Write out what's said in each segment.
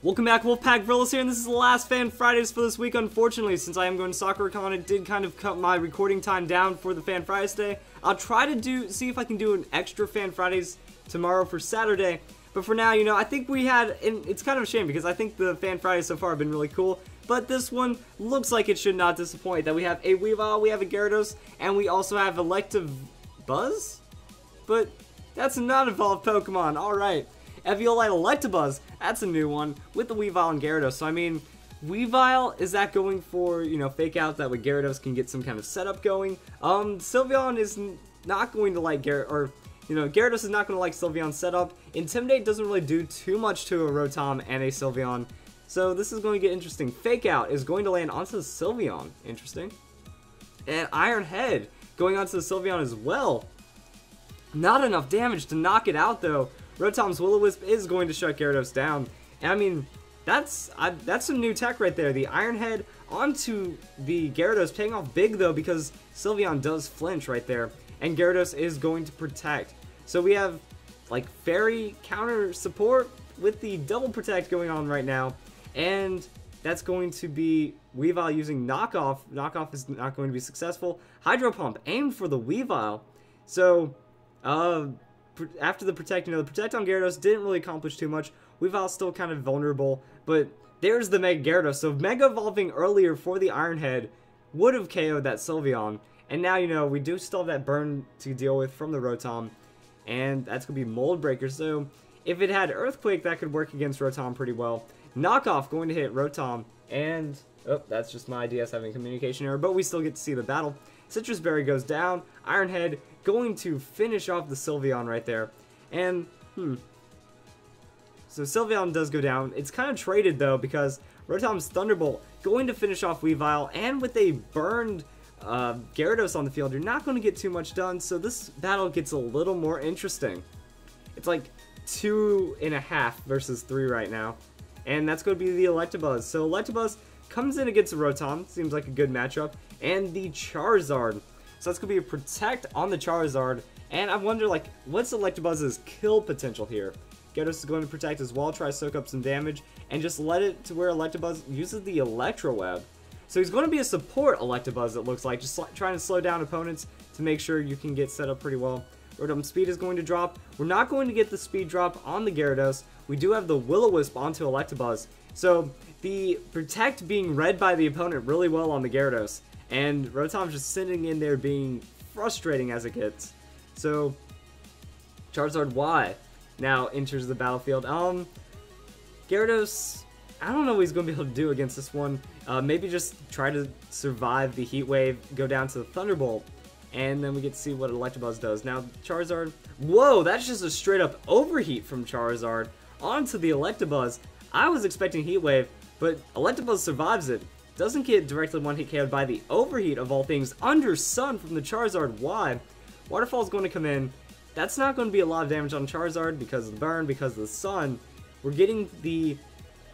Welcome back, Wolfpack Villas here, and this is the last Fan Fridays for this week. Unfortunately, since I am going to SoccerCon, it did kind of cut my recording time down for the Fan Fridays day. I'll try to see if I can do an extra Fan Fridays tomorrow for Saturday. But for now, you know, I think we had, and it's kind of a shame because I think the Fan Fridays so far have been really cool. But this one looks like it should not disappoint. That we have a Weavile, we have a Gyarados, and we also have Electabuzz? But that's a non-evolved Pokemon, alright. Eviolite Electabuzz, that's a new one, with the Weavile and Gyarados. So, I mean, Weavile, is that going for, you know, fake out that way Gyarados can get some kind of setup going? Sylveon is not going to like Gyarados is not going to like Sylveon's setup. Intimidate doesn't really do too much to a Rotom and a Sylveon. So, this is going to get interesting. Fake out is going to land onto the Sylveon. Interesting. And Iron Head going onto the Sylveon as well. Not enough damage to knock it out, though. Rotom's Will-O-Wisp is going to shut Gyarados down. And I mean, that's some new tech right there. The Iron Head onto the Gyarados, paying off big though because Sylveon does flinch right there. And Gyarados is going to protect. So we have like fairy counter support with the double protect going on right now. And that's going to be Weavile using knockoff. Knockoff is not going to be successful. Hydro Pump aimed for the Weavile. So, after the Protect, you know, the Protect on Gyarados didn't really accomplish too much. Weavile's still kind of vulnerable, but there's the Mega Gyarados. So Mega Evolving earlier for the Iron Head would have KO'd that Sylveon. And now, you know, we do still have that burn to deal with from the Rotom, and that's going to be Mold Breaker. So if it had Earthquake, that could work against Rotom pretty well. Knockoff going to hit Rotom, and, oh, that's just my DS having a communication error, but we still get to see the battle. Citrus Berry goes down, Iron Head going to finish off the Sylveon right there. And, so Sylveon does go down. It's kind of traded though because Rotom's Thunderbolt going to finish off Weavile, and with a burned Gyarados on the field, you're not going to get too much done, so this battle gets a little more interesting. It's like 2.5 versus 3 right now, and that's going to be the Electabuzz. So Electabuzz comes in against the Rotom, seems like a good matchup, and the Charizard. So that's going to be a Protect on the Charizard, and I wonder, like, what's Electabuzz's kill potential here? Gyarados is going to Protect as well, try to soak up some damage, and just let it to where Electabuzz uses the Electro Web. So he's going to be a support Electabuzz, it looks like, just trying to slow down opponents to make sure you can get set up pretty well. Rotom Speed is going to drop. We're not going to get the Speed drop on the Gyarados. We do have the Will-O-Wisp onto Electabuzz. So the Protect being read by the opponent really well on the Gyarados. And Rotom's just sitting in there being frustrating as it gets. So Charizard Y now enters the battlefield. Gyarados, I don't know what he's going to be able to do against this one. Maybe just try to survive the Heat Wave, go down to the Thunderbolt, and then we get to see what Electabuzz does. Now Charizard, whoa, that's just a straight up overheat from Charizard onto the Electabuzz. I was expecting Heat Wave, but Electabuzz survives it. Doesn't get directly one-hit KO'd by the overheat of all things under Sun from the Charizard Y. Waterfall's going to come in. That's not going to be a lot of damage on Charizard because of the burn, because of the Sun. We're getting the,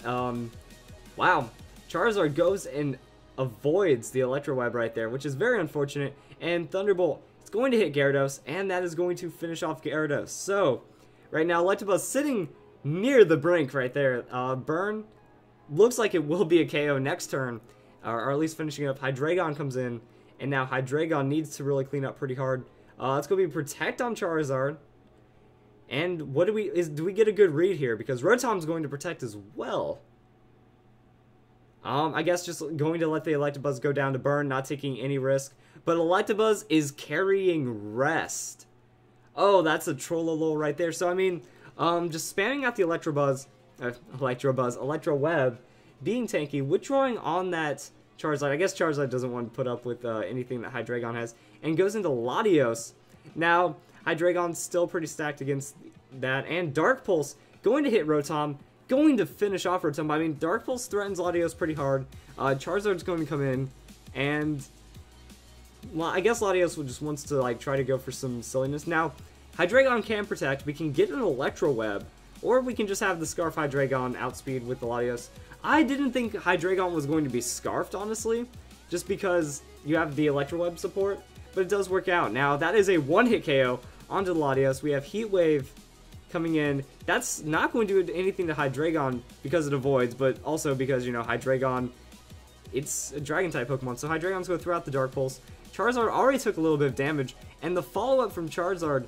wow. Charizard goes and avoids the Electro Web right there, which is very unfortunate. And Thunderbolt is going to hit Gyarados, and that is going to finish off Gyarados. So, right now, Electabuzz sitting near the brink right there. Burn looks like it will be a KO next turn, or at least finishing up. Hydreigon comes in, and now Hydreigon needs to really clean up pretty hard. It's going to be Protect on Charizard. And what do we get a good read here? Because Rotom's going to Protect as well. I guess just going to let the Electabuzz go down to burn, not taking any risk. But Electabuzz is carrying Rest. Oh, that's a Trollolo right there. So, I mean, just spamming out the Electro Web, being tanky, withdrawing on that Charizard. I guess Charizard doesn't want to put up with anything that Hydreigon has, and goes into Latios. Now, Hydreigon's still pretty stacked against that, and Dark Pulse going to hit Rotom, going to finish off Rotom. I mean, Dark Pulse threatens Latios pretty hard. Charizard's going to come in, and well, I guess Latios just wants to like try to go for some silliness. Now, Hydreigon can Protect. We can get an Electro Web, or we can just have the Scarf Hydreigon outspeed with the Latios. I didn't think Hydreigon was going to be Scarfed, honestly, just because you have the Electro Web support, but it does work out. Now, that is a one-hit KO onto the Latios. We have Heat Wave coming in. That's not going to do anything to Hydreigon because it avoids, but also because, you know, Hydreigon, it's a Dragon-type Pokemon, so Hydreigon's going to throw out the Dark Pulse. Charizard already took a little bit of damage, and the follow-up from Charizard,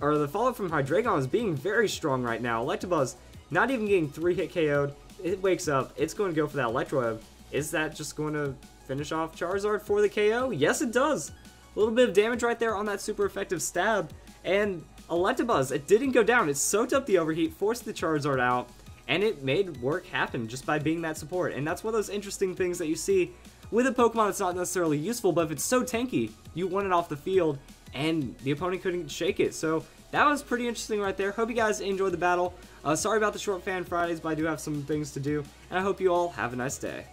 or the follow-up from Hydreigon is being very strong right now. Electabuzz not even getting 3-hit KO'd. It wakes up. It's going to go for that Electro. Is that just going to finish off Charizard for the KO? Yes, it does. A little bit of damage right there on that super effective stab. And Electabuzz, it didn't go down. It soaked up the overheat, forced the Charizard out, and it made work happen just by being that support. And that's one of those interesting things that you see with a Pokemon that's not necessarily useful, but if it's so tanky, you want it off the field, and the opponent couldn't shake it. So that was pretty interesting right there. Hope you guys enjoyed the battle. Sorry about the short Fan Fridays, but I do have some things to do, and I hope you all have a nice day.